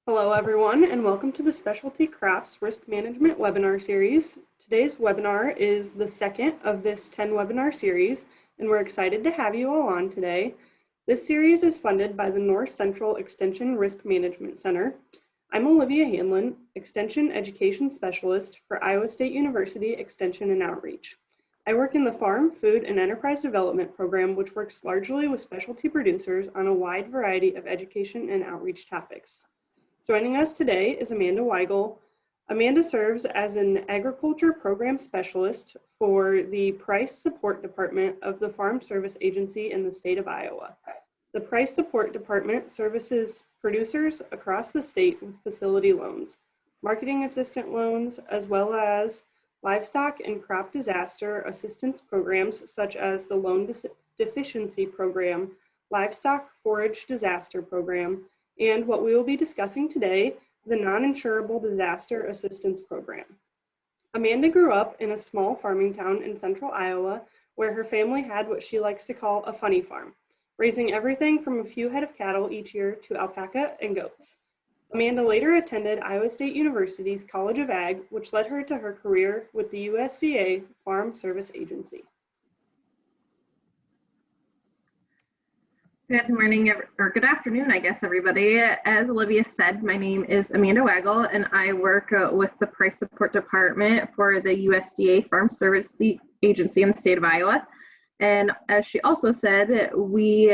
Hello everyone, and welcome to the Specialty Crops Risk Management webinar series. Today's webinar is the second of this 10 webinar series, and we're excited to have you all on today. This series is funded by the North Central Extension Risk Management Center. I'm Olivia Hanlon, Extension Education Specialist for Iowa State University Extension and Outreach. I work in the Farm, Food, and Enterprise Development Program, which works largely with specialty producers on a wide variety of education and outreach topics. Joining us today is Amanda Weigel. Amanda serves as an Agriculture Program Specialist for the Price Support Department of the Farm Service Agency in the state of Iowa. The Price Support Department services producers across the state with facility loans, marketing assistant loans, as well as livestock and crop disaster assistance programs such as the Loan Deficiency Program, Livestock Forage Disaster Program, and what we will be discussing today, the Non-Insurable Disaster Assistance Program. Amanda grew up in a small farming town in central Iowa where her family had what she likes to call a funny farm, raising everything from a few head of cattle each year to alpaca and goats. Amanda later attended Iowa State University's College of Ag, which led her to her career with the USDA Farm Service Agency. Good morning, or good afternoon, I guess, everybody. As Olivia said, my name is Amanda Weigel, and I work with the Price Support Department for the USDA Farm Service Agency in the state of Iowa. And as she also said, we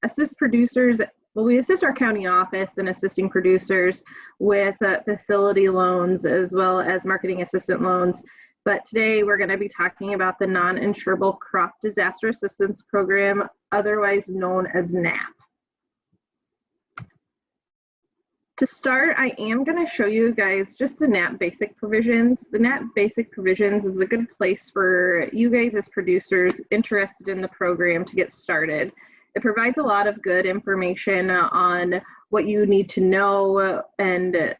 assist producers, we assist our county office in assisting producers with facility loans as well as marketing assistant loans. But today we're going to be talking about the Non-Insurable Crop Disaster Assistance Program, otherwise known as NAP. To start, I am going to show you guys just the NAP basic provisions. The NAP basic provisions is a good place for you guys as producers interested in the program to get started. It provides a lot of good information on what you need to know and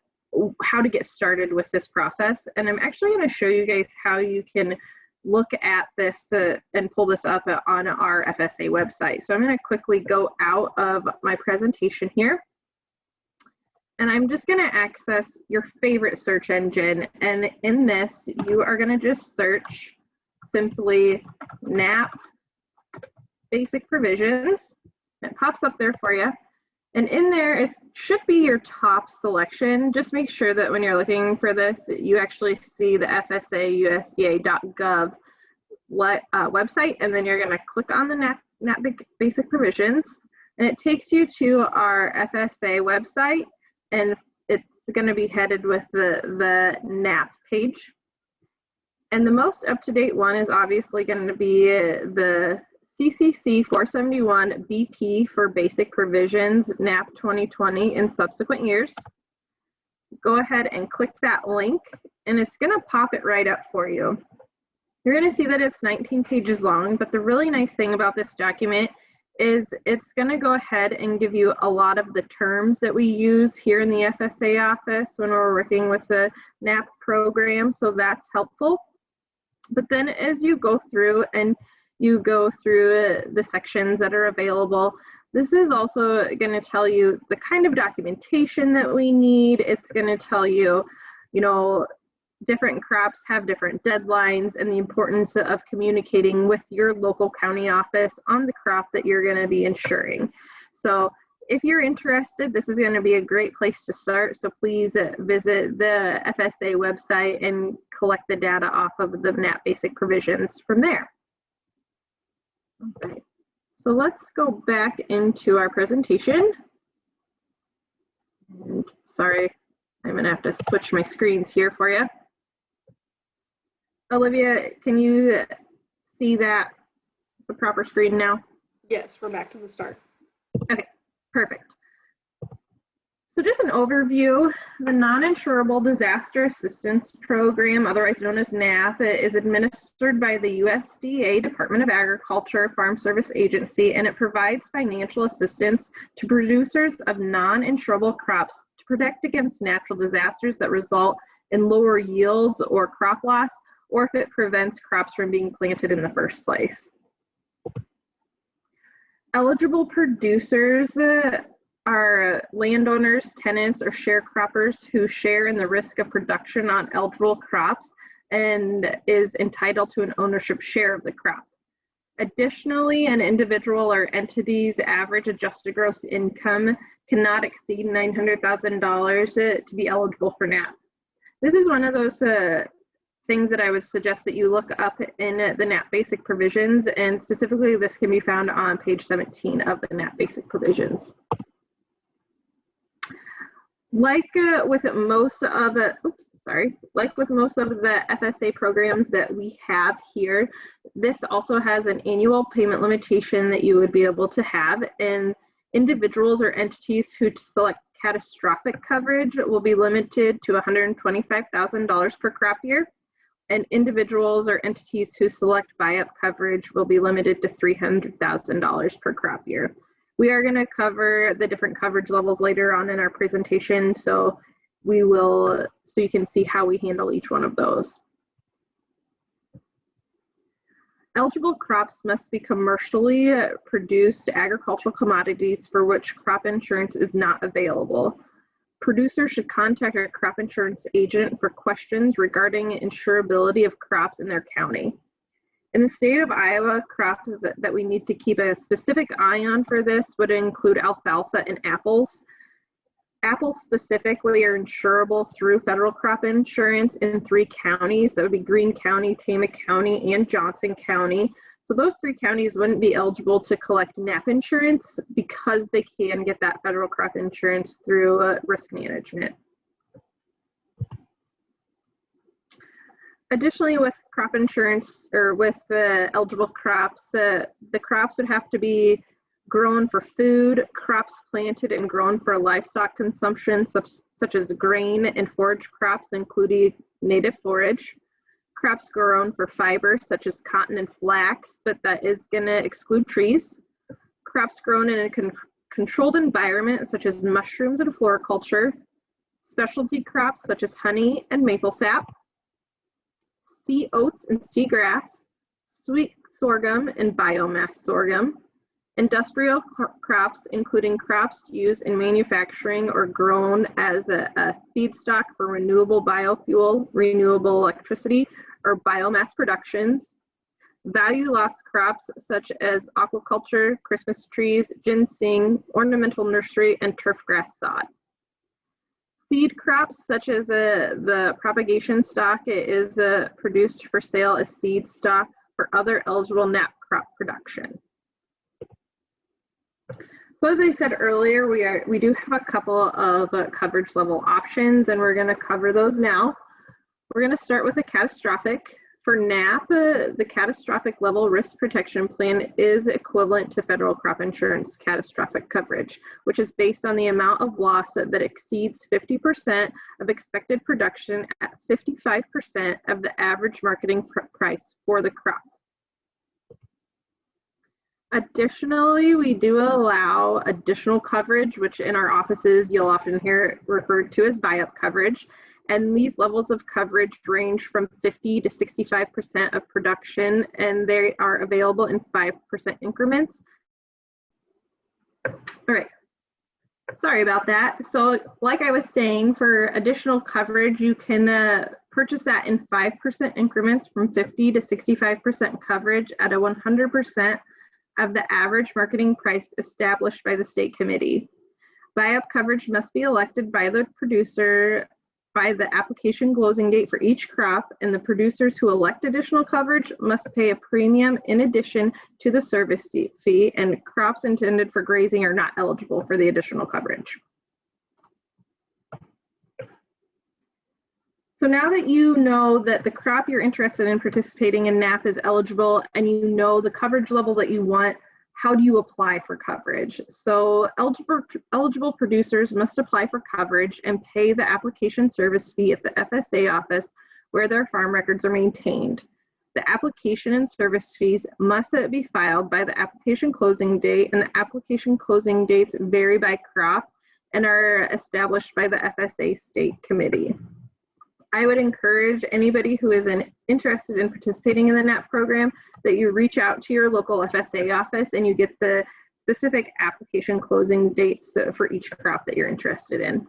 how to get started with this process. And I'm actually going to show you guys how you can look at this and pull this up on our FSA website. So I'm going to quickly go out of my presentation here. And I'm just going to access your favorite search engine. And in this, you are going to just search simply NAP basic provisions. It pops up there for you. And in there, it should be your top selection. Just make sure that when you're looking for this, you actually see the FSA-USDA.gov website, and then you're going to click on the NAP basic provisions, and it takes you to our FSA website, and it's going to be headed with the NAP page. And the most up-to-date one is obviously going to be the CCC 471 BP for basic provisions, NAP 2020 in subsequent years. Go ahead and click that link, and it's going to pop it right up for you. You're going to see that it's 19 pages long, but the really nice thing about this document is it's going to go ahead and give you a lot of the terms that we use here in the FSA office when we're working with the NAP program, so that's helpful. But then as you go through and you go through the sections that are available, this is also going to tell you the kind of documentation that we need. It's going to tell you, different crops have different deadlines and the importance of communicating with your local county office on the crop that you're going to be insuring. So if you're interested, this is going to be a great place to start. So please visit the FSA website and collect the data off of the NAP basic provisions from there. Okay, so let's go back into our presentation. And sorry, I'm gonna have to switch my screens here for you. Olivia, can you see that, the proper screen now? Yes, we're back to the start. Okay, perfect. So just an overview, the Non-Insurable Disaster Assistance Program, otherwise known as NAP, is administered by the USDA Department of Agriculture Farm Service Agency, and it provides financial assistance to producers of non-insurable crops to protect against natural disasters that result in lower yields or crop loss, or if it prevents crops from being planted in the first place. Eligible producers are landowners, tenants, or sharecroppers who share in the risk of production on eligible crops and is entitled to an ownership share of the crop. Additionally, an individual or entity's average adjusted gross income cannot exceed $900,000 to be eligible for NAP. This is one of those things that I would suggest that you look up in the NAP basic provisions, and specifically this can be found on page 17 of the NAP basic provisions. Like with most of the FSA programs that we have here, this also has an annual payment limitation that you would be able to have, and individuals or entities who select catastrophic coverage will be limited to $125,000 per crop year, and individuals or entities who select BuyUp coverage will be limited to $300,000 per crop year. We are going to cover the different coverage levels later on in our presentation, so you can see how we handle each one of those. Eligible crops must be commercially produced agricultural commodities for which crop insurance is not available. Producers should contact a crop insurance agent for questions regarding insurability of crops in their county. In the state of Iowa, crops that we need to keep a specific eye on for this would include alfalfa and apples. Apples specifically are insurable through federal crop insurance in 3 counties. That would be Greene County, Tama County, and Johnson County. So those 3 counties wouldn't be eligible to collect NAP insurance because they can get that federal crop insurance through risk management. Additionally, with crop insurance or with the eligible crops, the crops would have to be grown for food, crops planted and grown for livestock consumption, such as grain and forage crops, including native forage. Crops grown for fiber, such as cotton and flax, but that is going to exclude trees. Crops grown in a controlled environment, such as mushrooms and floriculture. Specialty crops, such as honey and maple sap. Sea oats and seagrass, sweet sorghum and biomass sorghum, industrial crops, including crops used in manufacturing or grown as a feedstock for renewable biofuel, renewable electricity, or biomass productions, value loss crops such as aquaculture, Christmas trees, ginseng, ornamental nursery, and turfgrass sod. Seed crops such as the propagation stock is produced for sale as seed stock for other eligible NAP crop production. So as I said earlier, we do have a couple of coverage level options, and we're going to cover those now. We're going to start with a catastrophic. For NAP, the catastrophic level risk protection plan is equivalent to federal crop insurance catastrophic coverage, which is based on the amount of loss that exceeds 50% of expected production at 55% of the average marketing price for the crop. Additionally, we do allow additional coverage, which in our offices you'll often hear referred to as BuyUp coverage. And these levels of coverage range from 50 to 65% of production, and they are available in 5% increments. All right, sorry about that. So like I was saying, for additional coverage, you can purchase that in 5% increments from 50 to 65% coverage at a 100% of the average marketing price established by the state committee. BuyUp coverage must be elected by the producer by the application closing date for each crop, and the producers who elect additional coverage must pay a premium in addition to the service fee, and crops intended for grazing are not eligible for the additional coverage. So now that you know that the crop you're interested in participating in NAP is eligible and you know the coverage level that you want, how do you apply for coverage? So eligible producers must apply for coverage and pay the application service fee at the FSA office where their farm records are maintained. The application and service fees must be filed by the application closing date, and the application closing dates vary by crop and are established by the FSA state committee. I would encourage anybody who is interested in participating in the NAP program that you reach out to your local FSA office and you get the specific application closing dates for each crop that you're interested in.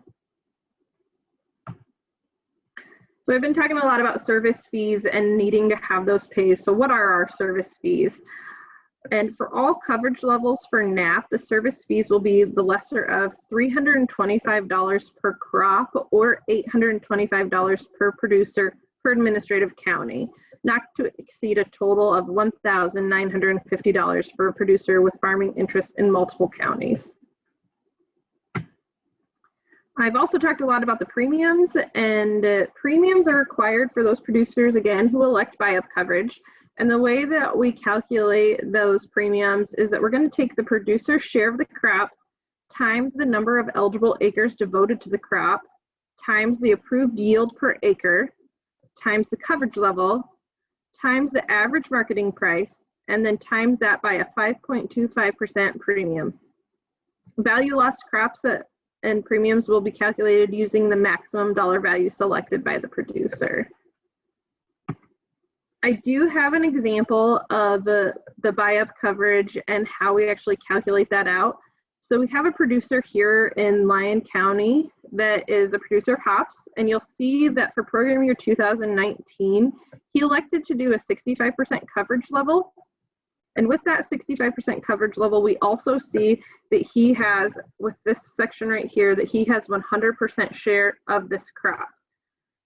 So I've been talking a lot about service fees and needing to have those paid. So what are our service fees? And for all coverage levels for NAP, the service fees will be the lesser of $325 per crop or $825 per producer per administrative county, not to exceed a total of $1,950 for a producer with farming interests in multiple counties. I've also talked a lot about the premiums, and premiums are required for those producers, again, who elect BuyUp coverage. And the way that we calculate those premiums is that we're going to take the producer's share of the crop times the number of eligible acres devoted to the crop times the approved yield per acre times the coverage level times the average marketing price, and then times that by a 5.25% premium. Value lost crops and premiums will be calculated using the maximum dollar value selected by the producer. I do have an example of the BuyUp coverage and how we actually calculate that out. So we have a producer here in Lyon County that is a producer of hops, and you'll see that for program year 2019, he elected to do a 65% coverage level. And with that 65% coverage level, we also see that he has, with this section right here, that he has 100% share of this crop.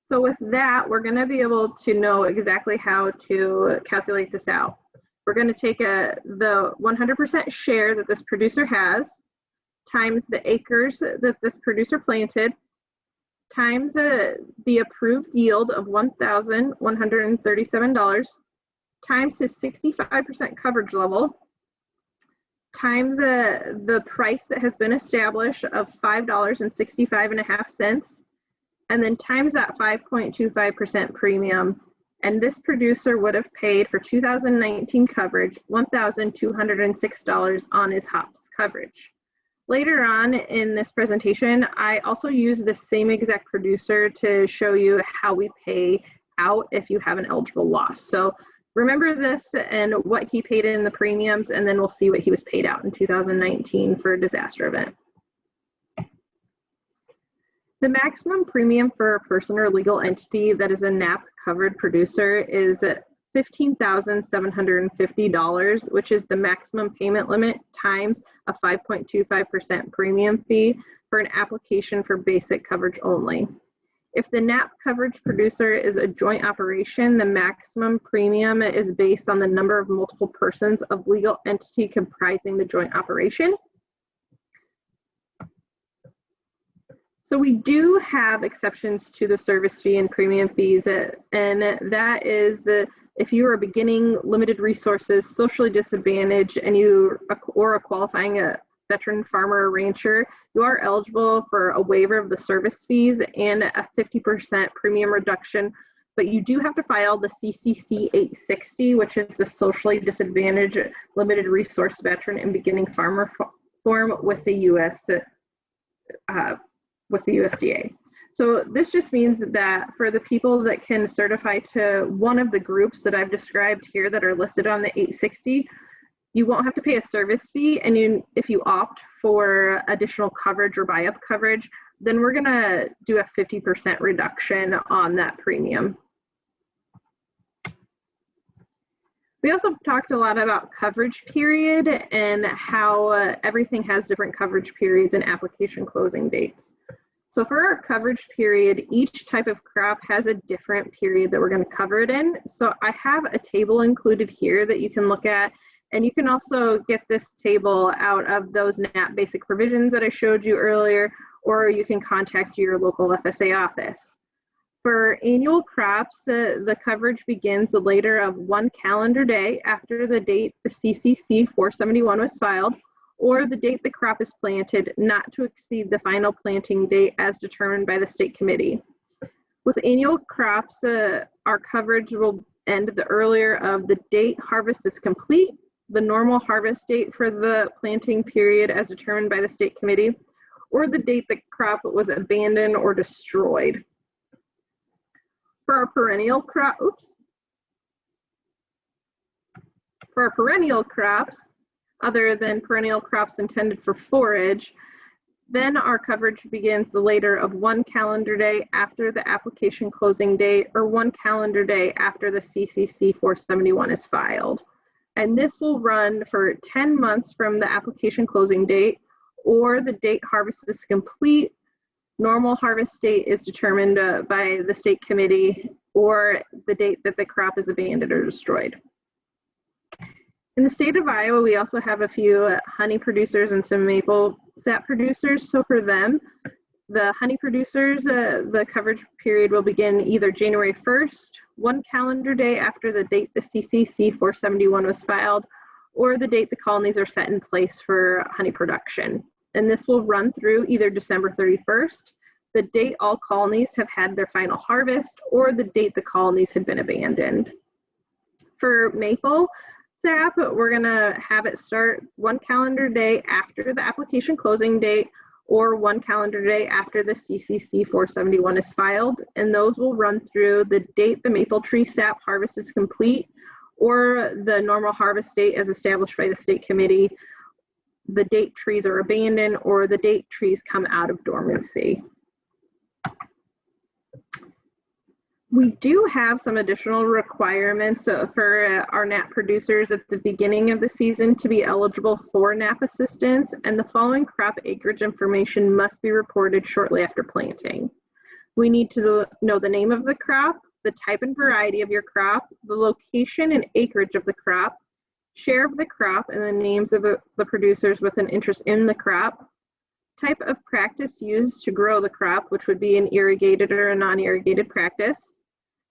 So with that, we're going to be able to know exactly how to calculate this out. We're going to take the 100% share that this producer has times the acres that this producer planted times the approved yield of $1,137 times his 65% coverage level times the price that has been established of $5.65.5, and then times that 5.25% premium. And this producer would have paid for 2019 coverage $1,206 on his hops coverage. Later on in this presentation, I also use the same exact producer to show you how we pay out if you have an eligible loss. So remember this and what he paid in the premiums, and then we'll see what he was paid out in 2019 for a disaster event. The maximum premium for a person or legal entity that is a NAP covered producer is $15,750, which is the maximum payment limit times a 5.25% premium fee for an application for basic coverage only. If the NAP coverage producer is a joint operation, the maximum premium is based on the number of multiple persons of legal entity comprising the joint operation. So we do have exceptions to the service fee and premium fees, and that is if you are beginning limited resources, socially disadvantaged, and you or a qualifying veteran farmer or rancher, you are eligible for a waiver of the service fees and a 50% premium reduction, but you do have to file the CCC 860, which is the socially disadvantaged limited resource veteran and beginning farmer form with the USDA. So this just means that for the people that can certify to one of the groups that I've described here that are listed on the 860, you won't have to pay a service fee, and if you opt for additional coverage or BuyUp coverage, then we're gonna do a 50% reduction on that premium. We also talked a lot about coverage period and how everything has different coverage periods and application closing dates. So for our coverage period, each type of crop has a different period that we're going to cover it in. So I have a table included here that you can look at, and you can also get this table out of those NAP basic provisions that I showed you earlier, or you can contact your local FSA office. For annual crops, the coverage begins the later of 1 calendar day after the date the CCC 471 was filed, or the date the crop is planted, not to exceed the final planting date as determined by the state committee. With annual crops, our coverage will end the earlier of the date harvest is complete, the normal harvest date for the planting period as determined by the state committee, or the date the crop was abandoned or destroyed. For our perennial crops, other than perennial crops intended for forage, then our coverage begins the later of 1 calendar day after the application closing date or 1 calendar day after the CCC 471 is filed. And this will run for 10 months from the application closing date or the date harvest is complete. Normal harvest date is determined by the state committee or the date that the crop is abandoned or destroyed. In the state of Iowa, we also have a few honey producers and some maple sap producers. So for them, the honey producers, the coverage period will begin either January 1st, 1 calendar day after the date the CCC 471 was filed, or the date the colonies are set in place for honey production. And this will run through either December 31st, the date all colonies have had their final harvest, or the date the colonies had been abandoned. For maple sap, we're gonna have it start 1 calendar day after the application closing date or 1 calendar day after the CCC 471 is filed, and those will run through the date the maple tree sap harvest is complete or the normal harvest date as established by the state committee, the date trees are abandoned, or the date trees come out of dormancy. We do have some additional requirements for our NAP producers at the beginning of the season to be eligible for NAP assistance, and the following crop acreage information must be reported shortly after planting. We need to know the name of the crop, the type and variety of your crop, the location and acreage of the crop, share of the crop, and the names of the producers with an interest in the crop, type of practice used to grow the crop, which would be an irrigated or a non-irrigated practice,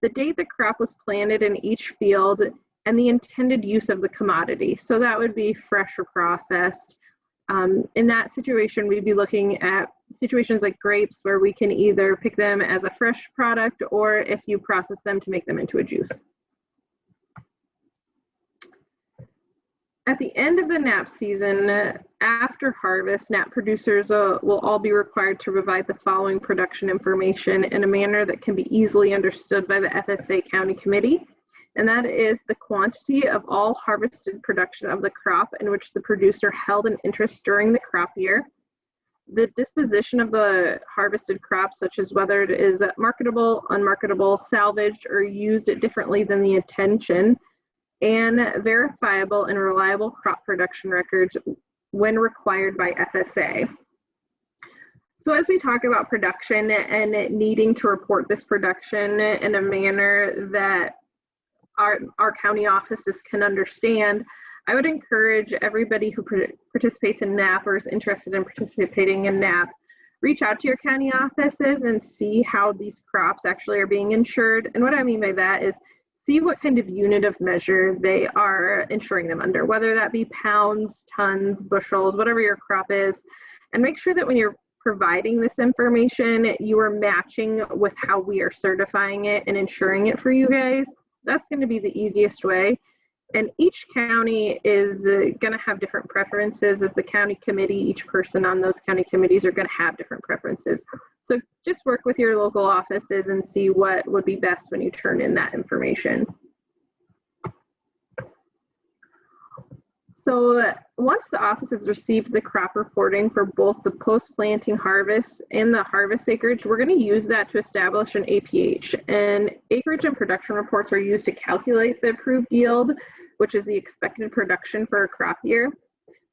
the date the crop was planted in each field, and the intended use of the commodity. So that would be fresh or processed. In that situation, we'd be looking at situations like grapes where we can either pick them as a fresh product or if you process them to make them into a juice. At the end of the NAP season, after harvest, NAP producers will all be required to provide the following production information in a manner that can be easily understood by the FSA County Committee, and that is the quantity of all harvested production of the crop in which the producer held an interest during the crop year, the disposition of the harvested crop, such as whether it is marketable, unmarketable, salvaged, or used differently than the intention, and verifiable and reliable crop production records when required by FSA. So as we talk about production and needing to report this production in a manner that our county offices can understand, I would encourage everybody who participates in NAP or is interested in participating in NAP, reach out to your county offices and see how these crops actually are being insured. And what I mean by that is see what kind of unit of measure they are insuring them under, whether that be pounds, tons, bushels, whatever your crop is, and make sure that when you're providing this information, you are matching with how we are certifying it and insuring it for you guys. That's going to be the easiest way. And each county is going to have different preferences. As the county committee, each person on those county committees are going to have different preferences. So just work with your local offices and see what would be best when you turn in that information. So once the office has received the crop reporting for both the post-planting harvest and the harvest acreage, we're going to use that to establish an APH. And acreage and production reports are used to calculate the approved yield, which is the expected production for a crop year.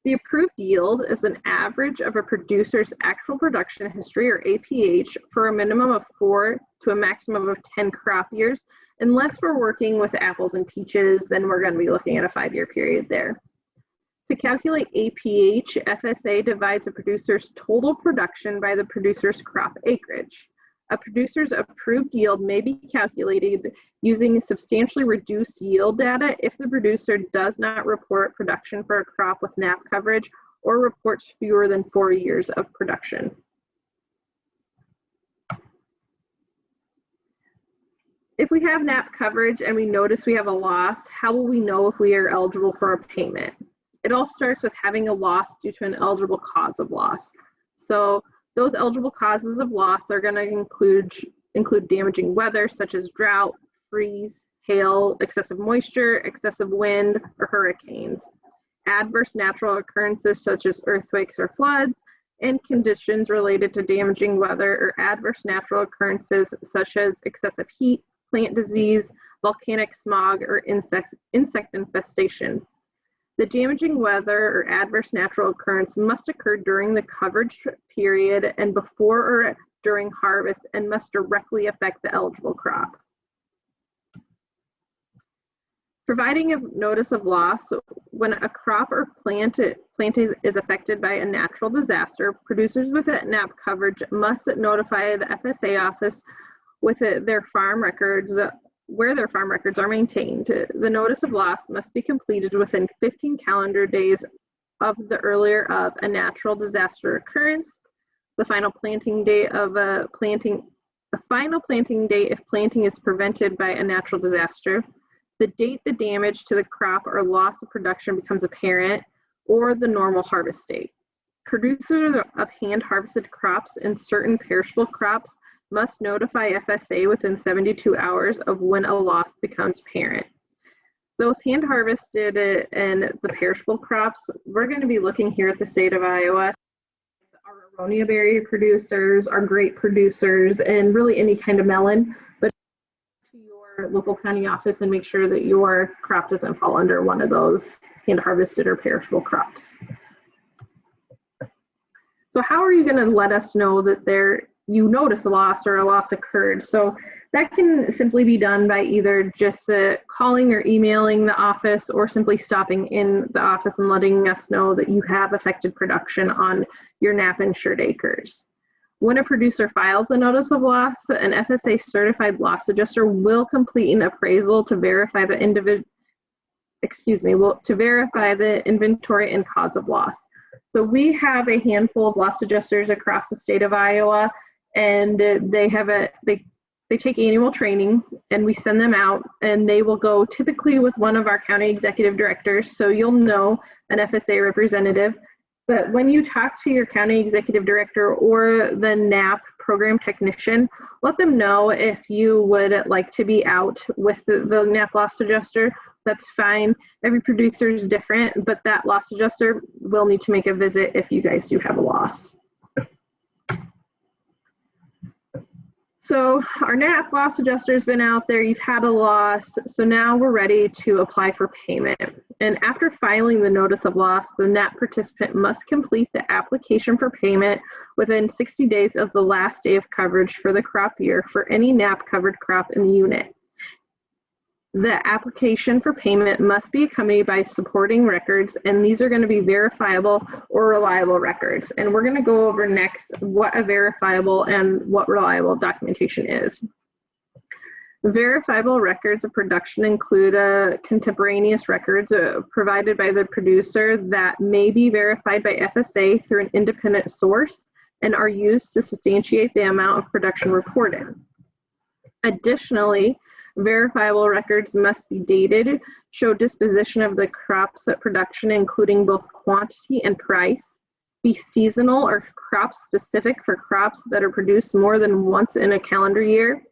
The approved yield is an average of a producer's actual production history, or APH, for a minimum of 4 to a maximum of 10 crop years. Unless we're working with apples and peaches, then we're going to be looking at a 5-year period there. To calculate APH, FSA divides a producer's total production by the producer's crop acreage. A producer's approved yield may be calculated using substantially reduced yield data if the producer does not report production for a crop with NAP coverage or reports fewer than 4 years of production. If we have NAP coverage and we notice we have a loss, how will we know if we are eligible for a payment? It all starts with having a loss due to an eligible cause of loss. So those eligible causes of loss are going to include damaging weather such as drought, freeze, hail, excessive moisture, excessive wind, or hurricanes. adverse natural occurrences such as earthquakes or floods, and conditions related to damaging weather or adverse natural occurrences such as excessive heat, plant disease, volcanic smog, or insect infestation. The damaging weather or adverse natural occurrence must occur during the coverage period and before or during harvest and must directly affect the eligible crop. Providing a notice of loss: when a crop or plant is affected by a natural disaster, producers with NAP coverage must notify the FSA office with their farm records, where their farm records are maintained. The notice of loss must be completed within 15 calendar days of the earlier of a natural disaster occurrence. The final planting date of the final planting date if planting is prevented by a natural disaster, the date the damage to the crop or loss of production becomes apparent, or the normal harvest date. Producers of hand harvested crops and certain perishable crops must notify FSA within 72 hours of when a loss becomes apparent. Those hand harvested and the perishable crops, we're going to be looking here at the state of Iowa. Our aronia berry producers, our grape producers, and really any kind of melon. But to your local county office and make sure that your crop doesn't fall under one of those hand harvested or perishable crops. So how are you going to let us know that you notice a loss or a loss occurred? So that can simply be done by either just calling or emailing the office, or simply stopping in the office and letting us know that you have affected production on your NAP insured acres. When a producer files a notice of loss, an FSA certified loss adjuster will complete an appraisal to verify the verify the inventory and cause of loss. So we have a handful of loss adjusters across the state of Iowa, and they take annual training, and we send them out, and they will go typically with one of our county executive directors. So you'll know an FSA representative. But when you talk to your county executive director or the NAP program technician, let them know if you would like to be out with the NAP loss adjuster. That's fine. Every producer is different, but that loss adjuster will need to make a visit if you guys do have a loss. So our NAP loss adjuster has been out there, you've had a loss, so now we're ready to apply for payment. And after filing the notice of loss, the NAP participant must complete the application for payment within 60 days of the last day of coverage for the crop year for any NAP covered crop in the unit. The application for payment must be accompanied by supporting records, and these are going to be verifiable or reliable records. And we're going to go over next what a verifiable and what reliable documentation is. Verifiable records of production include contemporaneous records provided by the producer that may be verified by FSA through an independent source and are used to substantiate the amount of production reported. Additionally, verifiable records must be dated, show disposition of the crops at production, including both quantity and price, be seasonal or crop specific for crops that are produced more than once in a calendar year,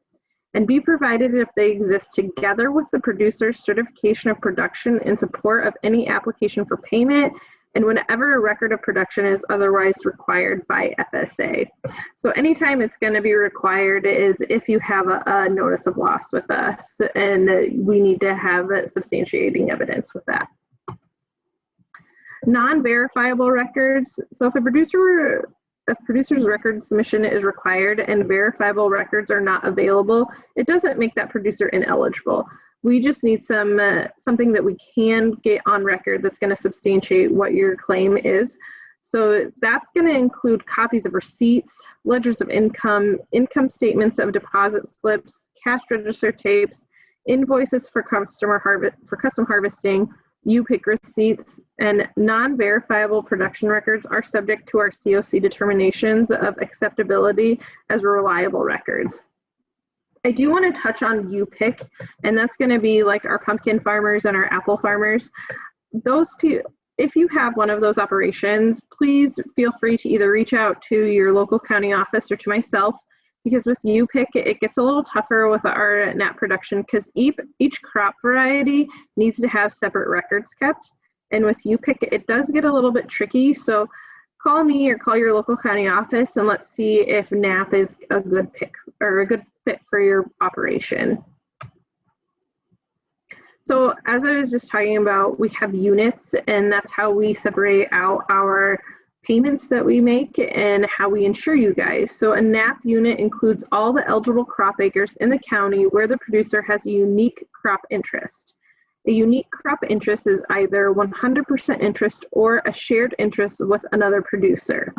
and be provided if they exist together with the producer's certification of production in support of any application for payment, and whenever a record of production is otherwise required by FSA. So anytime it's going to be required is if you have a notice of loss with us, and we need to have substantiating evidence with that. Non-verifiable records. So if a producer's record submission is required and verifiable records are not available, it doesn't make that producer ineligible. We just need something that we can get on record that's going to substantiate what your claim is. So that's going to include copies of receipts, ledgers of income, income statements of deposit slips, cash register tapes, invoices for custom harvesting, UPIC receipts, and non-verifiable production records are subject to our COC determinations of acceptability as reliable records. I do want to touch on UPIC, and that's going to be like our pumpkin farmers and our apple farmers. Those people, if you have one of those operations, please feel free to either reach out to your local county office or to myself, because with UPIC, it gets a little tougher with our NAP production because each crop variety needs to have separate records kept. And with UPIC, it does get a little bit tricky. So call me or call your local county office and let's see if NAP is a good pick or a good fit for your operation. So as I was just talking about, we have units, and that's how we separate out our payments that we make and how we insure you guys. So a NAP unit includes all the eligible crop acres in the county where the producer has a unique crop interest. A unique crop interest is either 100% interest or a shared interest with another producer.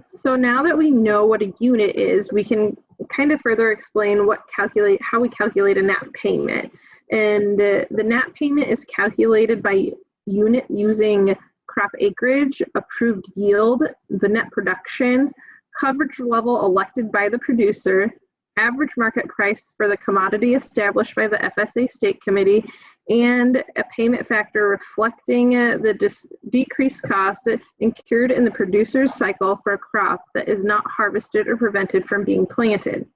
So now that we know what a unit is, we can kind of further explain how we calculate a NAP payment. And the NAP payment is calculated by unit using crop acreage, approved yield, the net production, coverage level elected by the producer, average market price for the commodity established by the FSA State Committee, and a payment factor reflecting the decreased cost incurred in the producer's cycle for a crop that is not harvested or prevented from being planted.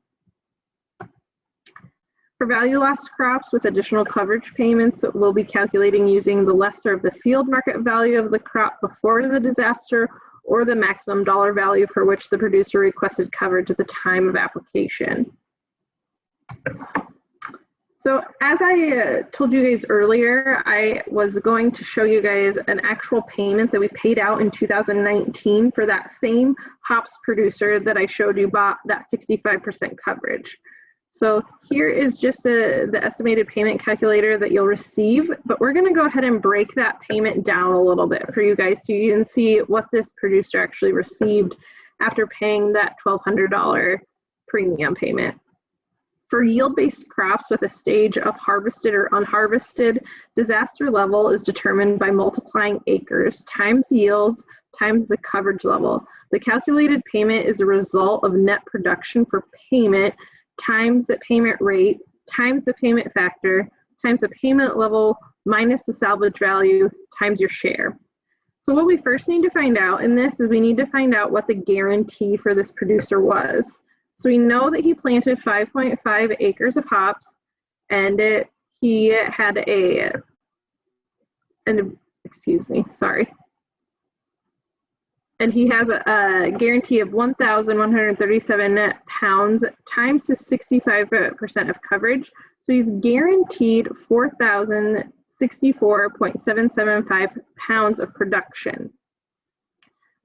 For value loss crops with additional coverage payments, we'll be calculating using the lesser of the field market value of the crop before the disaster or the maximum dollar value for which the producer requested coverage at the time of application. So as I told you guys earlier, I was going to show you guys an actual payment that we paid out in 2019 for that same hops producer that I showed you bought that 65% coverage. So here is just the estimated payment calculator that you'll receive, but we're going to go ahead and break that payment down a little bit for you guys so you can see what this producer actually received after paying that $1,200 premium payment. For yield-based crops with a stage of harvested or unharvested, disaster level is determined by multiplying acres times yields times the coverage level. The calculated payment is a result of net production for payment times the payment rate, times the payment factor, times the payment level minus the salvage value, times your share. So what we first need to find out in this is we need to find out what the guarantee for this producer was. So we know that he planted 5.5 acres of hops, and he had and he has a guarantee of 1,137 pounds times his 65% of coverage. So he's guaranteed 4,064.775 pounds of production.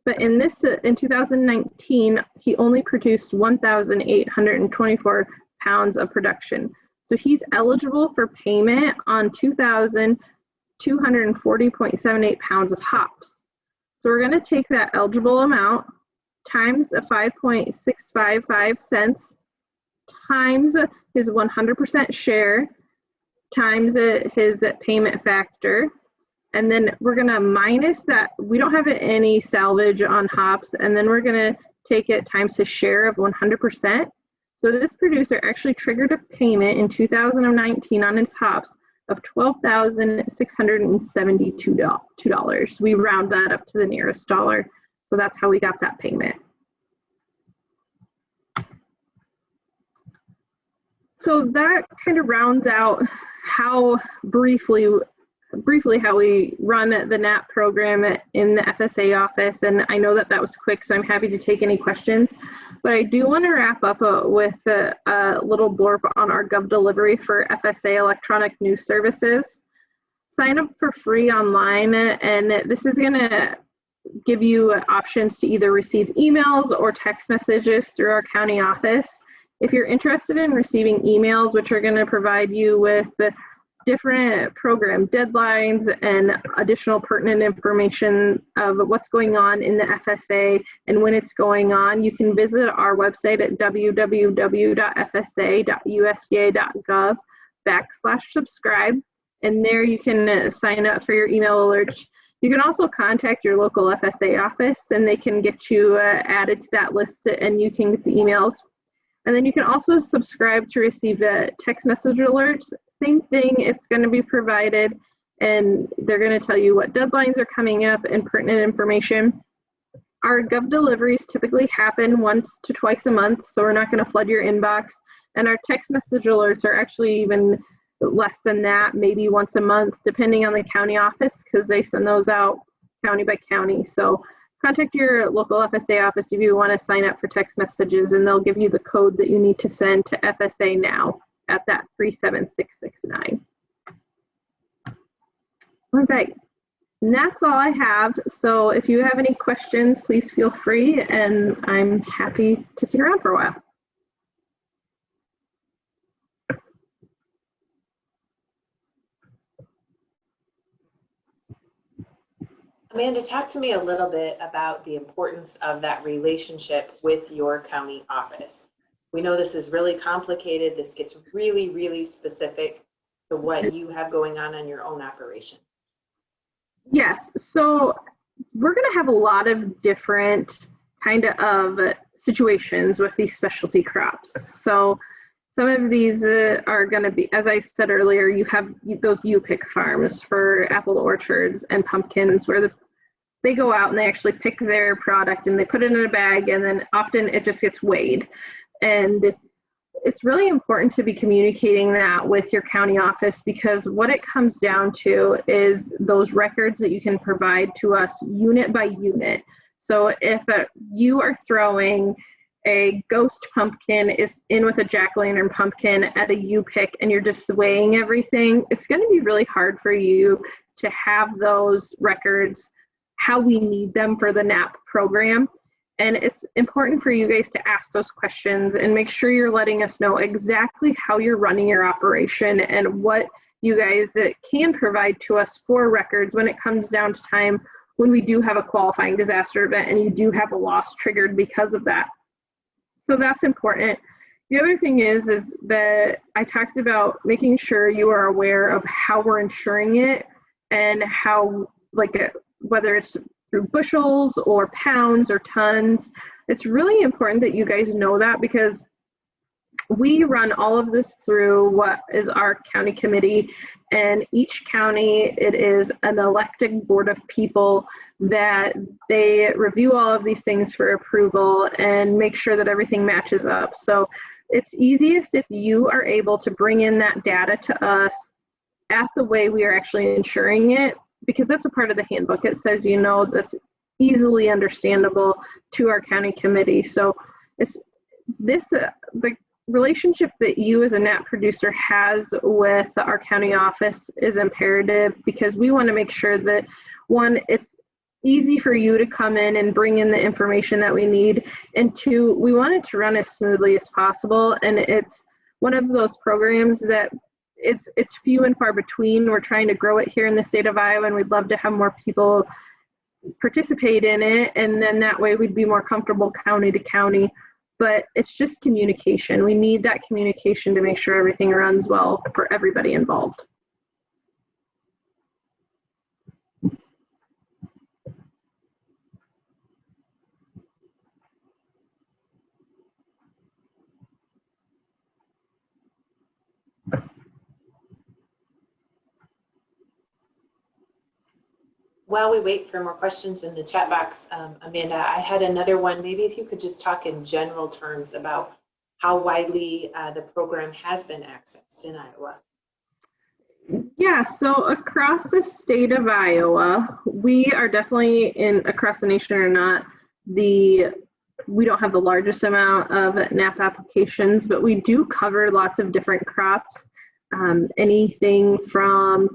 But in 2019, he only produced 1,824 pounds of production. So he's eligible for payment on 2,240.78 pounds of hops. So we're going to take that eligible amount times the 5.655 cents times his 100% share times his payment factor. And then we're going to minus that. We don't have any salvage on hops. And then we're going to take it times his share of 100%. So this producer actually triggered a payment in 2019 on his hops of $12,672. We round that up to the nearest dollar. So that's how we got that payment. So that kind of rounds out how briefly how we run the NAP program in the FSA office. And I know that was quick, so I'm happy to take any questions. But I do want to wrap up with a little blurb on our GovDelivery for FSA electronic news services. Sign up for free online, and this is going to give you options to either receive emails or text messages through our county office. If you're interested in receiving emails, which are going to provide you with different program deadlines and additional pertinent information of what's going on in the FSA and when it's going on, you can visit our website at www.fsa.usda.gov/subscribe, and there you can sign up for your email alerts. You can also contact your local FSA office and they can get you added to that list and you can get the emails. And then you can also subscribe to receive text message alerts. Same thing, it's going to be provided and they're going to tell you what deadlines are coming up and pertinent information. Our GovDeliveries typically happen once to twice a month, so we're not going to flood your inbox. And our text message alerts are actually even less than that, maybe once a month, depending on the county office, because they send those out county by county. So contact your local FSA office if you want to sign up for text messages, and they'll give you the code that you need to send to FSA Now at that 37669. All right, and that's all I have. So if you have any questions, please feel free, and I'm happy to stick around for a while. Amanda, talk to me a little bit about the importance of that relationship with your county office. We know this is really complicated. This gets really, really specific to what you have going on your own operation. Yes, so we're going to have a lot of different kind of situations with these specialty crops. So some of these are going to be, as I said earlier, you have those U-pick farms for apple orchards and pumpkins where they go out and they actually pick their product and they put it in a bag, and then often it just gets weighed. And it's really important to be communicating that with your county office, because what it comes down to is those records that you can provide to us unit by unit. So if you are throwing a ghost pumpkin is in with a jack-o'-lantern pumpkin at a U-pick and you're just weighing everything, it's going to be really hard for you to have those records how we need them for the NAP program. And it's important for you guys to ask those questions and make sure you're letting us know exactly how you're running your operation and what you guys can provide to us for records when it comes down to time when we do have a qualifying disaster event and you do have a loss triggered because of that. So that's important. The other thing is that I talked about making sure you are aware of how we're insuring it and how, whether it's through bushels or pounds or tons. It's really important that you guys know that, because we run all of this through what is our county committee, and each county, it is an elected board of people that they review all of these things for approval and make sure that everything matches up. So it's easiest if you are able to bring in that data to us at the way we are actually insuring it, because that's a part of the handbook. It says, that's easily understandable to our county committee. So it's this, the relationship that you as a NAP producer has with our county office is imperative, because we want to make sure that, one, it's easy for you to come in and bring in the information that we need, and two, we want it to run as smoothly as possible. And it's one of those programs that it's few and far between. We're trying to grow it here in the state of Iowa, and we'd love to have more people participate in it, and then that way we'd be more comfortable county to county. But it's just communication. We need that communication to make sure everything runs well for everybody involved. While we wait for more questions in the chat box, Amanda, I had another one. Maybe if you could just talk in general terms about how widely the program has been accessed in Iowa. Yeah, so across the state of Iowa, we are definitely across the nation or not, we don't have the largest amount of NAP applications, but we do cover lots of different crops. Anything from,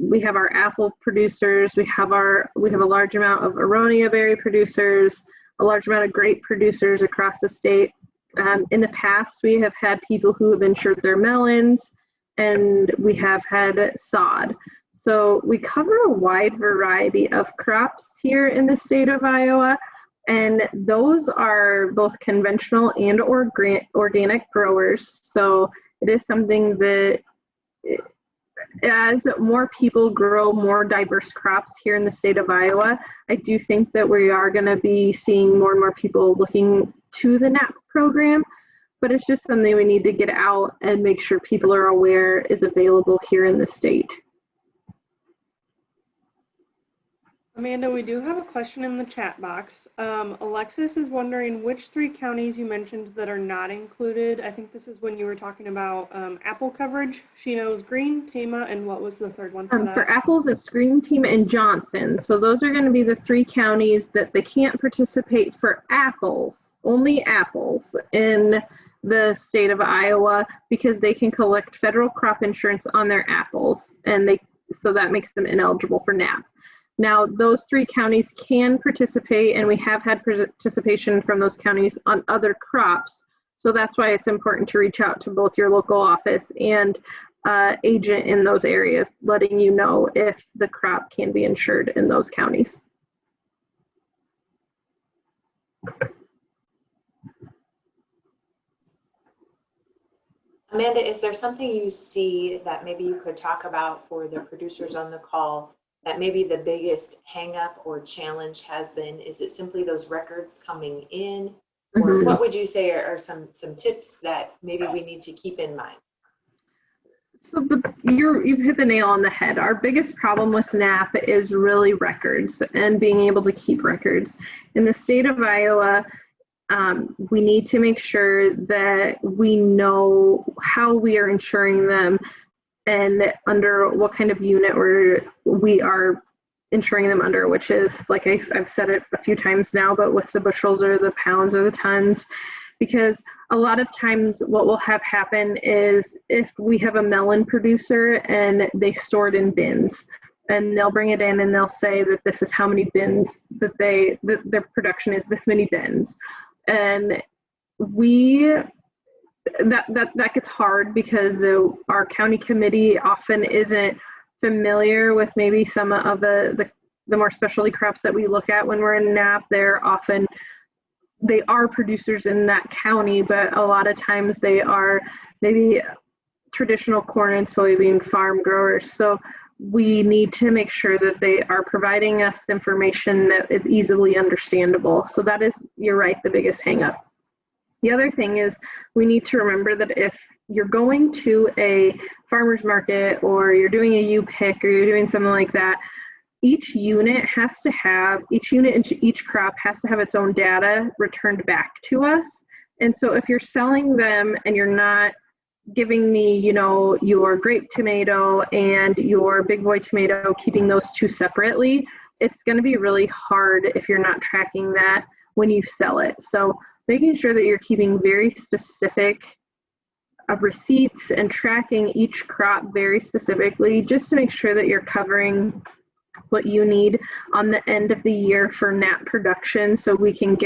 we have our apple producers, we have a large amount of aronia berry producers, a large amount of grape producers across the state. In the past, we have had people who have insured their melons, and we have had sod. So we cover a wide variety of crops here in the state of Iowa, and those are both conventional and organic growers. So it is something that, as more people grow more diverse crops here in the state of Iowa, I do think that we are going to be seeing more and more people looking to the NAP program, but it's just something we need to get out and make sure people are aware is available here in the state. Amanda, we do have a question in the chat box. Alexis is wondering which 3 counties you mentioned that are not included. I think this is when you were talking about Apple coverage. She knows Green, Tama, and what was the third one for that? For apples, it's Green, Tama, and Johnson. So those are going to be the 3 counties that they can't participate for apples, only apples, in the state of Iowa, because they can collect federal crop insurance on their apples, and so that makes them ineligible for NAP. Now, those 3 counties can participate, and we have had participation from those counties on other crops. So that's why it's important to reach out to both your local office and agent in those areas, letting you know if the crop can be insured in those counties. Amanda, is there something you see that maybe you could talk about for the producers on the call that maybe the biggest hang up or challenge has been? Is it simply those records coming in? Or what would you say are some tips that maybe we need to keep in mind? So you've hit the nail on the head. Our biggest problem with NAP is really records and being able to keep records. In the state of Iowa, we need to make sure that we know how we are insuring them and under what kind of unit we are insuring them under, which is, like I've said it a few times now, but what's the bushels or the pounds or the tons? Because a lot of times what will have happen is if we have a melon producer and they store it in bins, and they'll bring it in and they'll say that this is how many bins that their production is, this many bins. And that gets hard because our county committee often isn't familiar with maybe some of the more specialty crops that we look at when we're in NAP. They are producers in that county, but a lot of times they are maybe traditional corn and soybean farm growers. So we need to make sure that they are providing us information that is easily understandable. So that is, you're right, the biggest hang up. The other thing is we need to remember that if you're going to a farmer's market or you're doing a U-pick or you're doing something like that, each unit and each crop has to have its own data returned back to us. And so if you're selling them and you're not giving me, your grape tomato and your big boy tomato, keeping those 2 separately, it's going to be really hard if you're not tracking that when you sell it. So making sure that you're keeping very specific receipts and tracking each crop very specifically, just to make sure that you're covering what you need on the end of the year for NAP production, so we can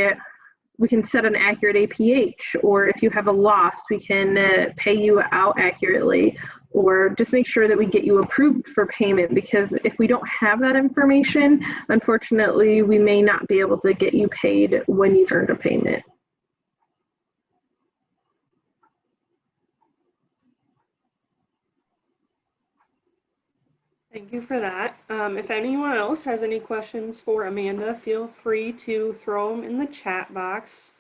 set an accurate APH, or if you have a loss, we can pay you out accurately, or just make sure that we get you approved for payment, because if we don't have that information, unfortunately, we may not be able to get you paid when you've earned a payment. Thank you for that. If anyone else has any questions for Amanda, feel free to throw them in the chat box.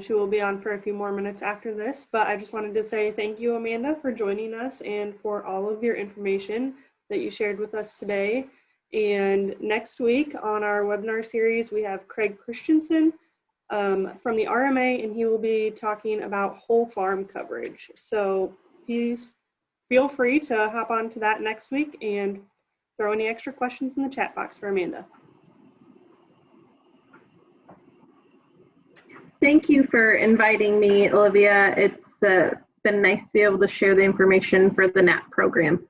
She will be on for a few more minutes after this, but I just wanted to say thank you, Amanda, for joining us and for all of your information that you shared with us today. And next week on our webinar series, we have Craig Christensen from the RMA, and he will be talking about whole farm coverage. So please feel free to hop on to that next week and throw any extra questions in the chat box for Amanda. Thank you for inviting me, Olivia. It's been nice to be able to share the information for the NAP program.